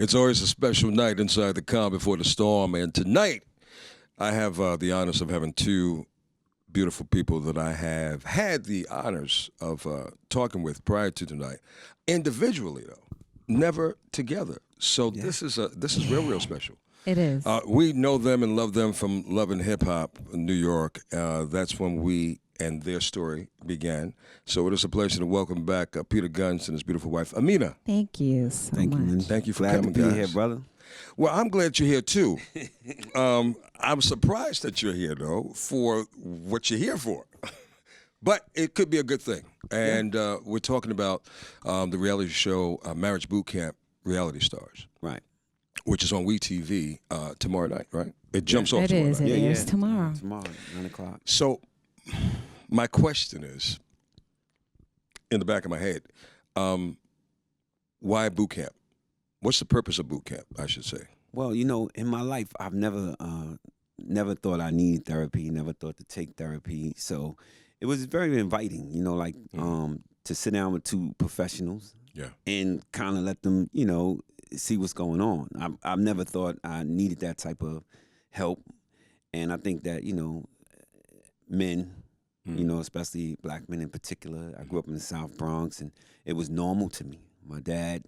It's always a special night inside the calm before the storm, and tonight I have the honors of having two beautiful people that I have had the honors of talking with prior to tonight, individually though, never together. So this is real special. It is. We know them and love them from Love and Hip Hop in New York. That's when we and their story began. So it is a pleasure to welcome back Peter Gunz and his beautiful wife, Amina. Thank you so much. Thank you for Glad coming, to be guys. here, brother. Well, I'm glad you're here, too. I'm surprised that you're here, though, for what you're here for. But it could be a good thing. And we're talking about the reality show Marriage Boot Camp Reality Stars. Right. Which is on WeTV tomorrow night, right? It jumps off It tomorrow is. night. It is tomorrow. Tomorrow, 9 o'clock. So my question is, in the back of my head, why boot camp? What's the purpose of boot camp, I should say? Well, you know, in my life, I've never thought I needed therapy, never thought to take therapy. So it was very inviting, you know, like to sit down with two professionals and kind of let them, you know, see what's going on. I've never thought I needed that type of help. And I think that, you know, men, you know, especially black men in particular. I grew up in the South Bronx, and it was normal to me. My dad,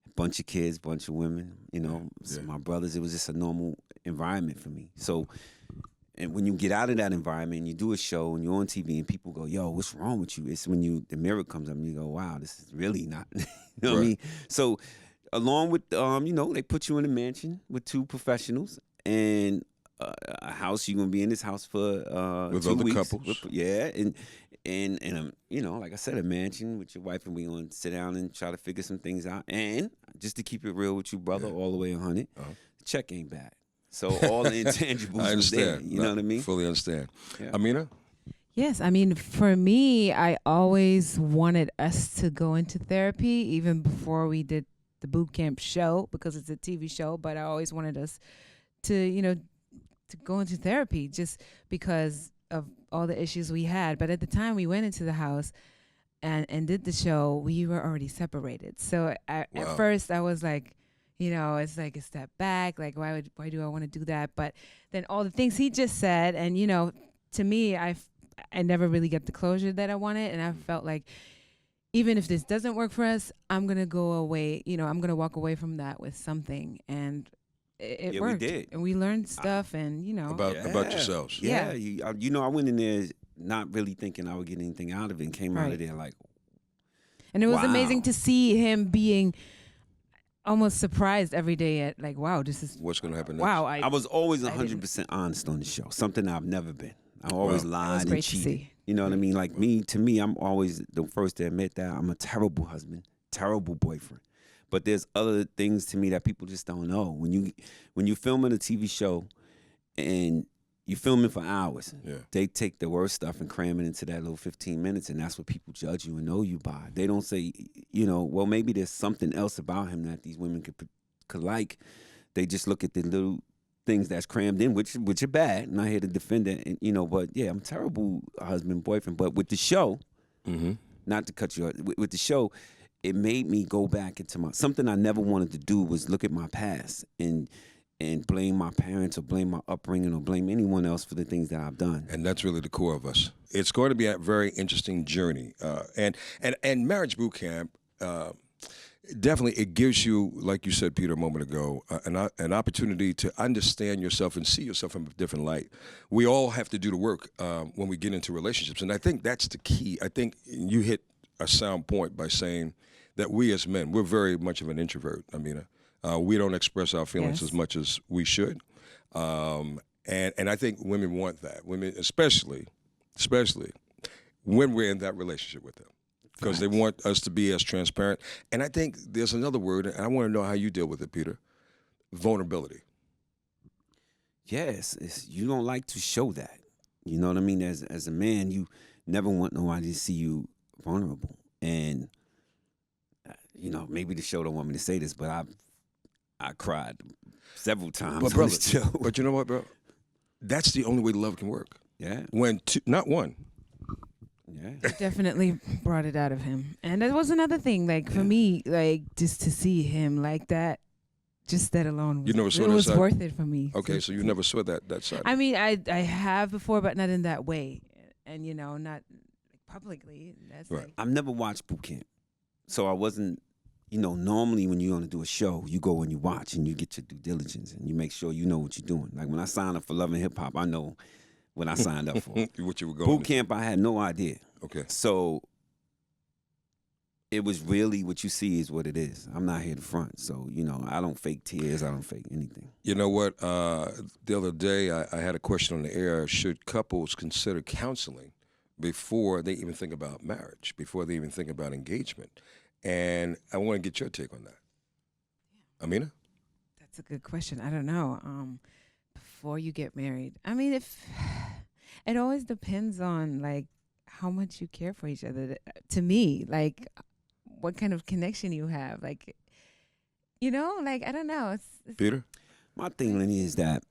a bunch of kids, bunch of women, you know, my brothers. It was just a normal environment for me. So, and when you get out of that environment, and you do a show, and you're on TV, and people go, "Yo, what's wrong with you?" It's when the mirror comes up, and you go, "Wow, this is really not." You know what I mean? So, along with, you know, they put you in a mansion with two professionals, and a house. You're gonna be in this house for with 2 other weeks. couples. And you know, like I said, a mansion with your wife, and we gonna sit down and try to figure some things out. And just to keep it real with you, brother, all the way 100, the check ain't bad. So all the intangibles I was there. understand. You know what I mean? Fully understand. Yeah. Amina? Yes, I mean, for me, I always wanted us to go into therapy even before we did the boot camp show, because it's a TV show, but I always wanted us to, you know, to go into therapy just because of all the issues we had. But at the time we went into the house and did the show, we were already separated. So at first I was like, you know, it's like a step back. Like, why do I want to do that? But then all the things he just said, and, you know, to me, I never really got the closure that I wanted. And I felt like, even if this doesn't work for us, I'm going to go away. You know, I'm going to walk away from that with something. And it worked. We did. And we learned stuff, and, you know. About yourselves. Yeah. You know, I went in there not really thinking I would get anything out of it, and came out of there like, and it was wow. amazing to see him being almost surprised every day at, like, wow, this is What's going to happen next? wow. I was always 100% honest on the show, something I've never been. I always lied and cheated. You know what I mean? Like to me, I'm always the first to admit that I'm a terrible husband, terrible boyfriend. But there's other things to me that people just don't know. When you filming a TV show and you filming for hours, they take the worst stuff and cram it into that little 15 minutes, and that's what people judge you and know you by. They don't say, you know, well, maybe there's something else about him that these women could like. They just look at the little things that's crammed in, which are bad. I'm not here to defend it, and, you know, but yeah, I'm a terrible husband, boyfriend. But with the show, not to cut you off, with the show, it made me go back into something I never wanted to do was look at my past and blame my parents or blame my upbringing or blame anyone else for the things that I've done. And that's really the core of us. It's going to be a very interesting journey. And Marriage Boot Camp, definitely it gives you, like you said, Peter, a moment ago, an opportunity to understand yourself and see yourself from a different light. We all have to do the work when we get into relationships. And I think that's the key. I think you hit a sound point by saying that we as men, we're very much of an introvert, Amina. We don't express our feelings as much as we should. And I think women want that. Women, especially when we're in that relationship with them, because they want us to be as transparent. And I think there's another word, and I want to know how you deal with it, Peter: vulnerability. Yes, you don't like to show that. You know what I mean? As a man, you never want nobody to see you vulnerable. And you know, maybe the show don't want me to say this, but I cried several times. But brother, but you know what, bro? That's the only way love can work. Yeah. When not one. Yeah. It definitely brought it out of him. And that was another thing, like, for me, like, just to see him like that, just that alone was, You never saw it that was side? worth it for me. Okay, so you never saw that side. I mean, I have before, but not in that way, and not publicly. That's Right. like, I've never watched boot camp, so I wasn't. Normally when you're gonna do a show, you go and you watch and you get your due diligence and you make sure you know what you're doing. Like when I signed up for Love and Hip Hop, I know what I signed up for. What you were going Boot to. camp, I had no idea. Okay. So it was really what you see is what it is. I'm not here to front. So, I don't fake tears. I don't fake anything. You know what? The other day, I had a question on the air. Should couples consider counseling before they even think about marriage, before they even think about engagement? And I want to get your take on that. Amina? that's a good question. I don't know. Before you get married, I mean, if it always depends on like how much you care for each other. To me, like what kind of connection you have, like like I don't know. It's Peter? My thing, Lenny, is that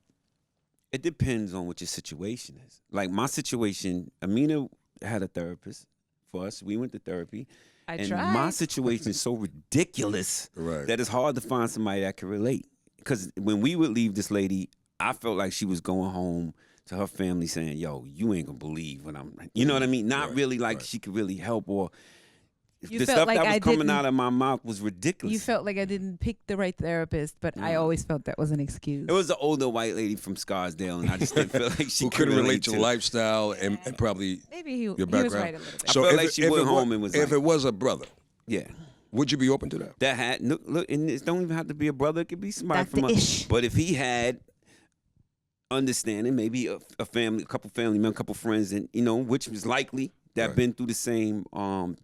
it depends on what your situation is. Like my situation, Amina had a therapist for us. We went to therapy. I And tried. my situation is so ridiculous Right. that it's hard to find somebody that can relate. Because when we would leave this lady, I felt like she was going home to her family saying, yo, you ain't gonna believe what I'm, you know what I mean? Not Right, really like right. she could really help, or You the felt stuff like that was I coming didn't- out of my mouth was ridiculous. You felt like I didn't pick the right therapist, but I always felt that was an excuse. It was an older white lady from Scarsdale, and I just didn't feel like she Who could couldn't relate to it. lifestyle and probably Maybe he your was background? right a little bit. I felt if like it- she if went it home wa- and was if like- it was a brother, Yeah. would you be open to that? That had look, and it don't even have to be a brother. It could be somebody That's from the ish. But if he had understanding, maybe a family, a couple family members, a couple friends, and which was likely that Right. been through the same,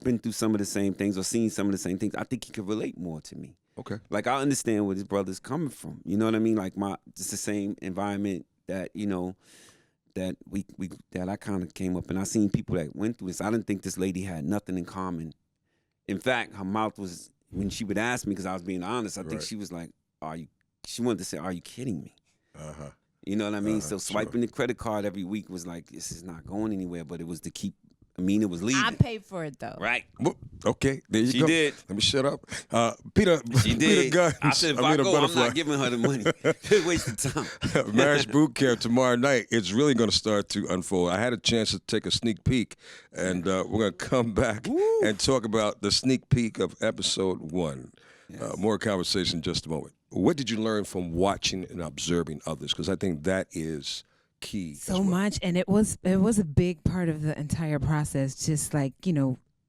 been through some of the same things or seen some of the same things, I think he could relate more to me. Okay. Like I understand where his brother's coming from. You know what I mean? Like it's the same environment that that that I kind of came up and I seen people that went through this. I didn't think this lady had nothing in common. In fact, her mouth was, when she would ask me, because I was being honest, I think Right. she was like, she wanted to say, are you kidding me? Uh-huh. You know what I mean? Uh-huh, So swiping the credit card every week was like, this is not going anywhere, but it was to keep, Amina was leaving. I paid for it though. Right. Well, okay, there you She go. did. Let me shut up. Peter, She Peter did. Gunz, I said, if I Amina go, I'm Buddafly. not giving her the money. It's a waste of time. Marriage boot camp tomorrow night. It's really going to start to unfold. I had a chance to take a sneak peek, and we're going to come back and talk about the sneak peek of episode 1. More conversation in just a moment. What did you learn from watching and observing others? Because I think that is key. as So well. much, and it was a big part of the entire process. Just like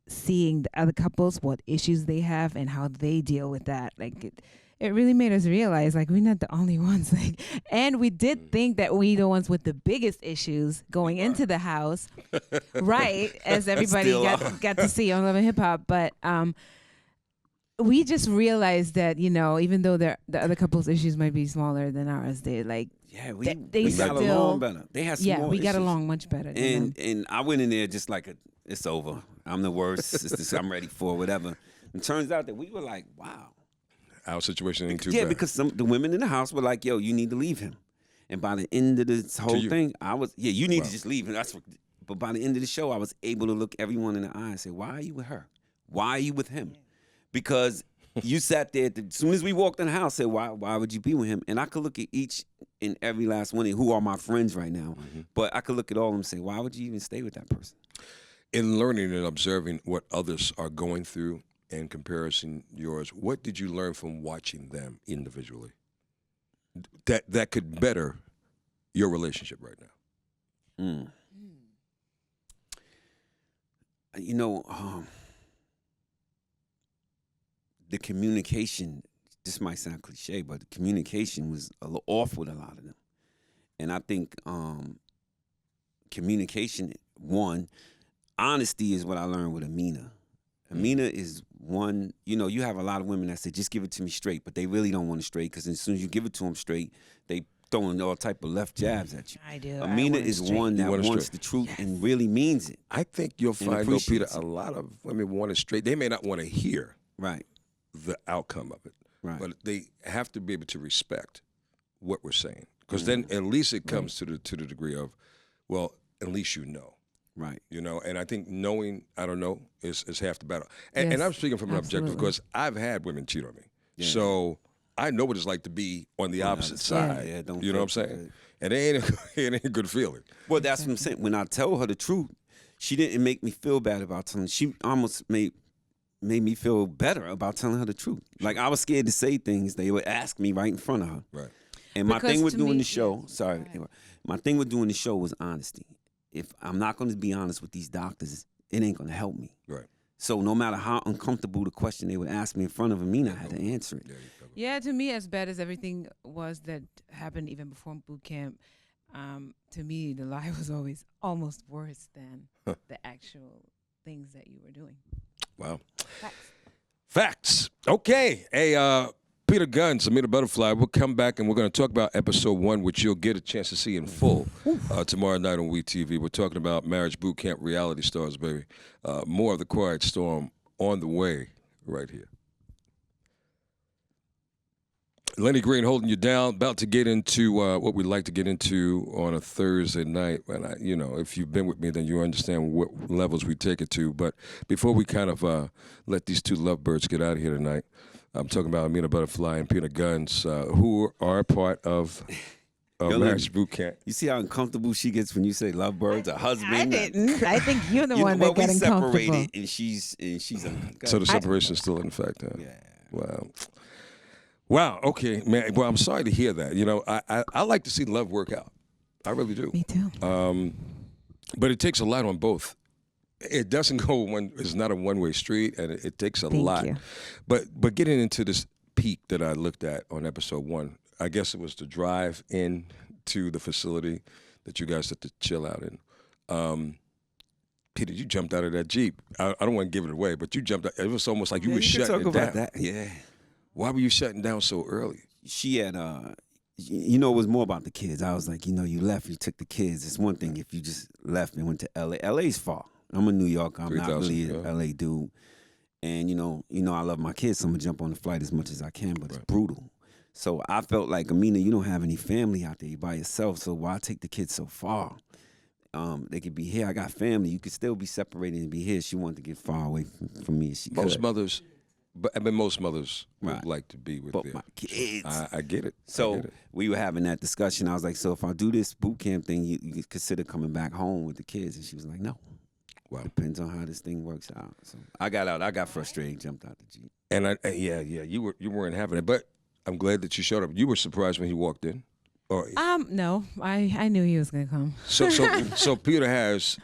seeing the other couples, what issues they have, and how they deal with that. Like it really made us realize like we're not the only ones. Like, and we did think that we the ones with the biggest issues going into the house, right? As everybody Still got to see on Love and Hip Hop, but we just realized that even though the other couple's issues might be smaller than ours, they like. Yeah, They we got still- along better. They had some Yeah, more we got issues. along much better. than them. And I went in there just like it's over. I'm the worst. I'm ready for whatever. And turns out that we were like, wow. Our situation ain't too Yeah, bad. because the women in the house were like, yo, you need to leave him. And by the end of this whole you. thing, I was, you need Wow. to just leave him. But by the end of the show, I was able to look everyone in the eye and say, why are you with her? Why are you with him? Because you sat there, as soon as we walked in the house, said, why would you be with him? And I could look at each and every last one who are my friends right now. But I could look at all of them and say, why would you even stay with that person? In learning and observing what others are going through in comparison yours, what did you learn from watching them individually that could better your relationship right now? The communication, this might sound cliche, but the communication was a little off with a lot of them. And I think communication, one, honesty is what I learned with Amina. Amina is one, you have a lot of women that say, just give it to me straight, but they really don't want it straight because as soon as you give it to them straight, they throwing all type of left jabs at you. I do. Amina is one that want it wants straight. the truth and really means it. I think you'll find, though, Peter, appreciates a it. lot of women want it straight. They may not want to hear Right, the outcome of it, right. but they have to be able to respect what we're saying. Because then at least it comes to the degree of, well, at least you know. Right. And I think knowing, I don't know, is half the battle. And Yes, I'm speaking from an objective absolutely. because I've had women cheat on me. Yeah. So I know what it's like to be on the opposite side. Yeah, don't you know what I'm feel saying? good. And it ain't a good feeling. Well, that's what I'm saying. When I tell her the truth, she didn't make me feel bad about telling. She almost made me feel better about telling her the truth. Like, I was scared to say things. They would ask me right in front of her. Right. And my Because thing with to doing me- the show, yeah, sorry, go ahead. my thing with doing the show was honesty. If I'm not going to be honest with these doctors, it ain't going to help me. Right. So no matter how uncomfortable the question they would ask me in front of Amina, I had to answer it. There you go. Yeah, to me, as bad as everything was that happened even before boot camp, to me, the lie was always almost worse than the actual things that you were doing. Wow. Facts. Facts. Okay. Hey, Peter Gunz Amina Buddafly. We'll come back and we're going to talk about episode 1, which you'll get a chance to see in full tomorrow night on WeTV. We're talking about Marriage Boot Camp reality stars, baby. More of The Quiet Storm on the way right here. Lenny Green holding you down, about to get into what we like to get into on a Thursday night. And, if you've been with me, then you understand what levels we take it to. But before we kind of let these two lovebirds get out of here tonight, I'm talking about Amina Buddafly and Peter Gunz, who are a part of Marriage Boot Camp. You see how uncomfortable she gets when you say lovebirds, a husband? I didn't. I think you're the one well, that got we uncomfortable. separated, and she's So the separation is still in effect, huh? Yeah. Wow. Okay, man. Well, I'm sorry to hear that. I like to see love work out. I really do. Me too. But it takes a lot on both. It doesn't go it's not a one-way street, and it takes a lot. You. But getting into this peak that I looked at on episode 1, I guess it was the drive in to the facility that you guys had to chill out in. Peter, you jumped out of that Jeep. I don't want to give it away, but you jumped out. It was almost like you were shutting it down. That. Yeah. Why were you shutting down so early? She had, it was more about the kids. I was like, you left, you took the kids. It's one thing if you just left and went to L.A. L.A.'s far. I'm a New Yorker. I'm not really an L.A. dude. And, I love my kids, so I'm going to jump on the flight as much as I can, but it's brutal. So I felt like, Amina, you don't have any family out there. You're by yourself, so why take the kids so far? They could be here. I got family. You could still be separated and be here. She wanted to get far away from me as she Most could. mothers, most mothers Right. would like to be with But their my kids. I get it. So I get it. we were having that discussion. I was like, so if I do this boot camp thing, you could consider coming back home with the kids? And she was like, no. Wow. Depends on how this thing works out. So I got out. I got frustrated, jumped out the Jeep. And you weren't having it, but I'm glad that you showed up. You were surprised when he walked in, or No, I knew he was gonna come. so Peter has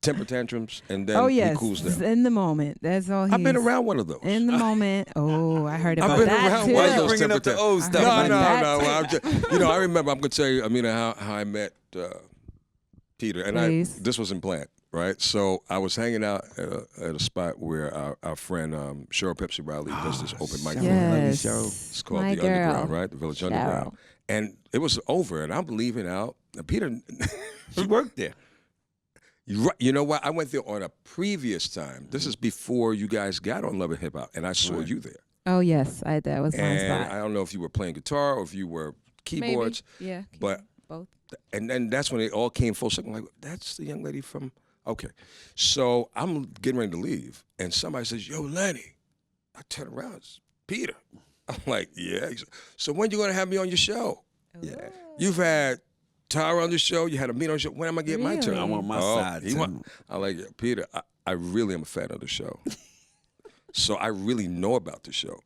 temper tantrums and then yes, he cools down. in the moment. That's all. I've been around one of those. in the moment. Oh, I heard about I've been that around too. one of Why you those bringing temper up the tantrums. old stuff? No, Like that. I'm just, I remember. I'm gonna tell you, how I met Peter, and Please. this wasn't planned, right? So I was hanging out at a spot where our friend Cheryl Pepsi Riley does this open mic. Cheryl. Yes, It's called my the girl. Underground, right? The Village Underground. And it was over, and I'm leaving out. And Peter, She worked there. you know what? I went there on a previous time. This is before you guys got on Love and Hip Hop, and I saw you there. Oh yes, that was my And spot. I don't know if you were playing guitar or if you were keyboards. Maybe. Yeah, but- both. And then that's when it all came full circle. I'm like, that's the young lady from. Okay, so I'm getting ready to leave, and somebody says, "Yo, Lenny." I turn around, it's Peter. I'm like, yeah. So when you gonna have me on your show? Yeah. You've had Tara on the show. You had Amina on the show. When am I getting my turn? Really? I want my side, too. I like it. Peter, I really am a fan of the show. So I really know about the show.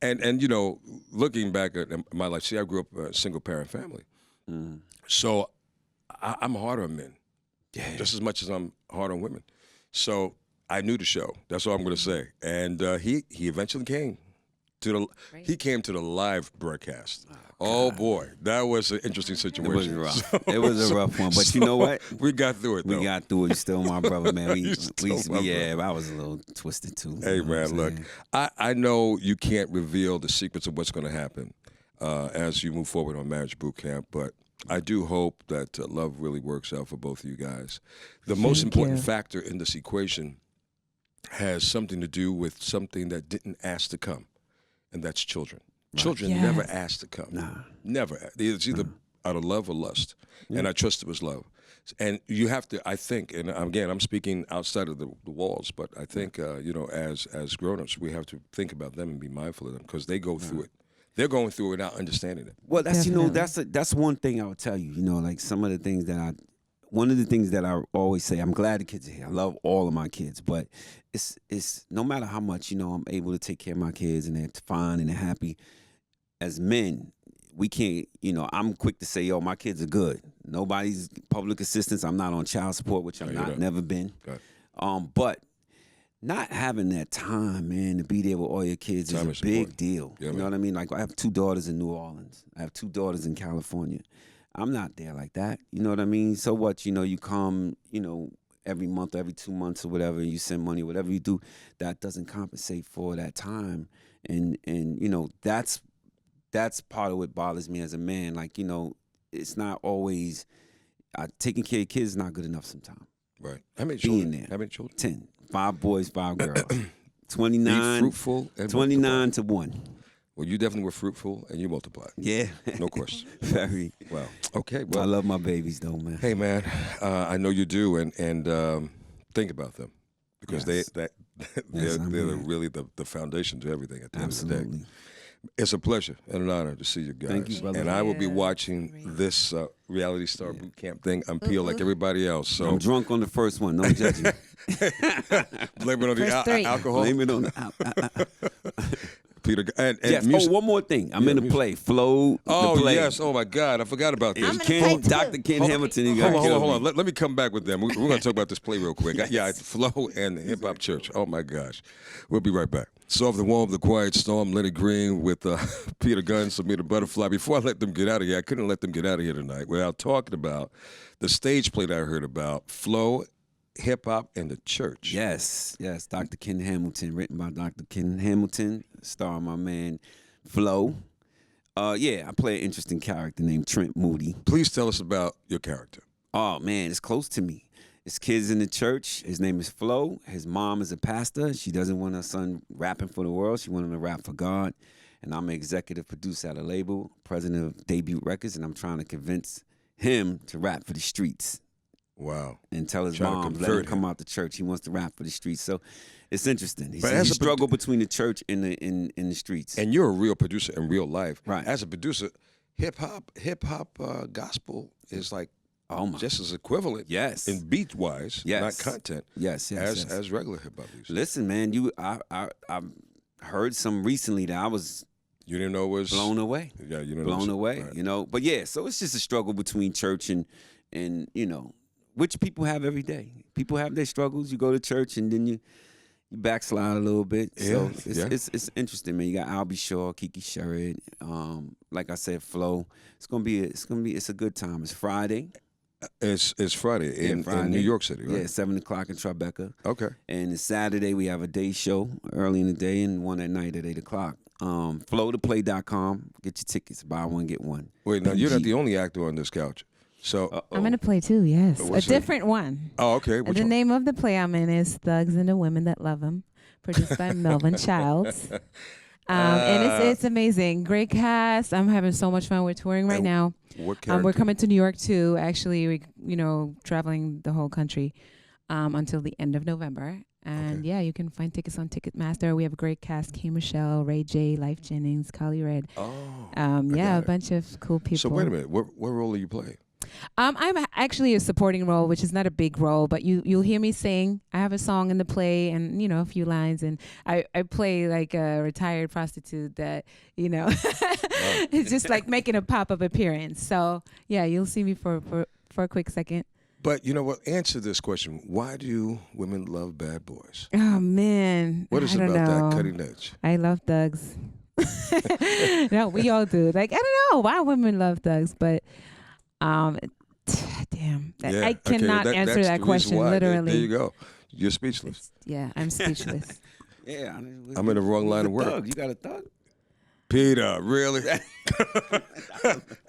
And looking back at my life, see, I grew up in a single parent family. Mm. So I'm hard on men, just as much as I'm hard on women. So I knew the show. That's all I'm going to say. And he eventually came to he came to the live broadcast. Oh boy, that was an interesting It was situation. rough. It was a rough one. But you know what? We got through it. Though. We got through it. You're still my brother, man. You're still my I was a little twisted too. Hey You know what man, I'm look, saying? I know you can't reveal the secrets of what's going to happen as you move forward on Marriage Boot Camp, but I do hope that love really works out for both of you guys. The most Thank important you. factor in this equation has something to do with something that didn't ask to come, and that's children. Children Yes. never asked to come. Nah. Never. It's either out of love or lust. And I trust it was love. And you have to, I think, and again, I'm speaking outside of the walls, but I think, as grown-ups, we have to think about them and be mindful of them because they go through it. They're going through it without understanding it. Well, that's Definitely. that's one thing I would tell you. Like some of the things one of the things that I always say, I'm glad the kids are here. I love all of my kids, but it's no matter how much I'm able to take care of my kids and they're fine and they're happy. As men, we can't. I'm quick to say, yo, my kids are good. Nobody's public assistance. I'm not on child support, which I'm not, never been. But not having that time, man, to be there with all your kids is a big deal. Yeah, you know what I mean? Like I have 2 daughters in New Orleans. I have 2 daughters in California. I'm not there like that. You know what I mean? So what? You come, every month, every 2 months or whatever, you send money, whatever you do, that doesn't compensate for that time. And that's part of what bothers me as a man. Like, it's not always taking care of kids is not good enough sometimes. Right. How many Being children? there. How many children? 10. 5 boys, 5 girls. Be 29. fruitful and 29 to 1. Well, you definitely were fruitful and you multiplied. Yeah. No question. Very. Wow. Okay. I Well, love my babies though, man. hey, man, I know you do, and think about them because Yes. they're Yes, I'm they're here. really the foundation to everything at the end of the day. Absolutely. It's a pleasure and an honor to see you guys. Thank you, brother. And I will be Yeah, watching great. this reality star boot camp thing. I'm peeled like everybody else. So I'm drunk on the first one. Don't judge me. blame it on the First 3. alcohol. Blame it on the. Peter and Yes. music. Oh, one more thing. I'm Yeah, in the music. play. Flow. Oh, the play. yes. Oh, my God. I forgot about this. I'm in the play, Dr. too. Ken Hamilton. You Hold gotta on, kill hold on. me. Let me come back with them. We're going to talk about this play real quick. Yeah, it's Flow and the Hip Hop Church. Oh, my gosh. We'll be right back. Soft and Warm, The Quiet Storm, Lenny Green with Peter Gunz Amina Buddafly. Before I let them get out of here, I couldn't let them get out of here tonight without talking about the stage play that I heard about, Flow, Hip Hop, and the Church. Yes. Dr. Ken Hamilton, written by Dr. Ken Hamilton, starring my man Flo. I play an interesting character named Trent Moody. Please tell us about your character. Oh man, it's close to me. His kids in the church. His name is Flo. His mom is a pastor. She doesn't want her son rapping for the world. She wants him to rap for God. And I'm an executive producer at a label, president of Debut Records, and I'm trying to convince him to rap for the streets. Wow. And tell his Trying to mom, let convert him come him. out the church. He wants to rap for the streets. So it's interesting. He But as a struggle between the church and the streets. And you're a real producer in real life. Right. As a producer, hip hop, gospel is like just as equivalent. Yes. In beat wise, Yes. not content. Yes. As regular hip hop music. Listen, man, I heard some recently that I was You didn't know it was blown away. Yeah, you didn't know Blown it was- away, right. But yeah, so it's just a struggle between church and which people have every day. People have their struggles. You go to church and then you backslide a little bit. So Yeah, it's interesting, man. You got Albie Shaw, Kiki Sherrod, like I said, Flo. It's a good time. It's Friday. It's Friday in New York City, right? Yeah, 7:00 in Tribeca. Okay. And it's Saturday, we have a day show early in the day and one at night at 8:00. Flowtoplay.com. Get your tickets. Buy one, get one. Wait, now you're not PG. the only actor on this couch. So I'm in a play too, yes. A What's it? different one. Oh, okay. Which The one? name of the play I'm in is Thugs and the Women That Love Him, produced by Melvin Childs. And it's amazing. Great cast. I'm having so much fun. We're touring right And now. What character? We're coming to New York too. Actually, traveling the whole country until the end of November. And Okay. yeah, you can find tickets on Ticketmaster. We have a great cast: Kay Michelle, Ray J, Life Jennings, Collie Red. Oh. Yeah, got a it. bunch of cool people. So wait a minute. What role are you playing? I'm actually a supporting role, which is not a big role, but you'll hear me sing. I have a song in the play and, a few lines, and I play like a retired prostitute that, it's just like making a pop-up appearance. So, yeah, you'll see me for a quick second. But you know what? Answer this question. Why do women love bad boys? Oh, man. What is I it don't about know. that cutting edge? I love thugs. No, we all do. Like, I don't know why women love thugs, but damn, Yeah, I okay, cannot that's answer the that reason question. why. Literally, There you go. You're speechless. Yeah, I'm speechless. Yeah. I'm in the wrong line of work. Thug. You got a thug? Peter, really?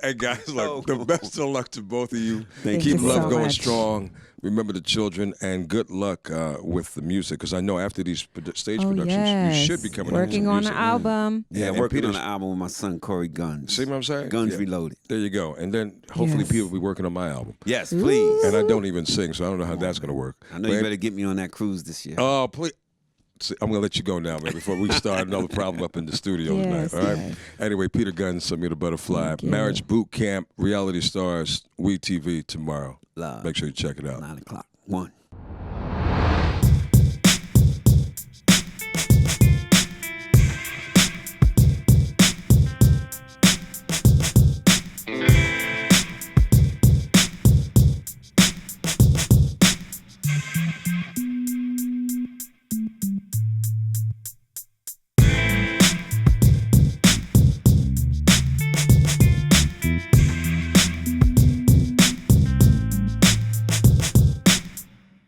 Hey, guys, look, the Oh. best of luck to both of you. Thank Keep you love so going much. strong. Remember the children, and good luck with the music, because I know after these stage productions, yes. you should be coming Working out on with an some music. album. Yeah, and working Peter's- on an album with my son, Corey Gunz. See what I'm saying? Guns Yeah. Reloaded. There you go. And then hopefully Yes. Peter will be working on my album. Yes, please. And I don't even sing, so I don't know how that's going to work. I know But- you better get me on that cruise this year. Oh, please. I'm gonna let you go now, man, before we start another problem up in the studio Yes, tonight. All right. yes. Anyway, Peter Gunz Amina Buddafly, Thank you. Marriage Boot Camp, Reality Stars, We TV tomorrow. Live. Make sure you check it out. 9 o'clock. 1.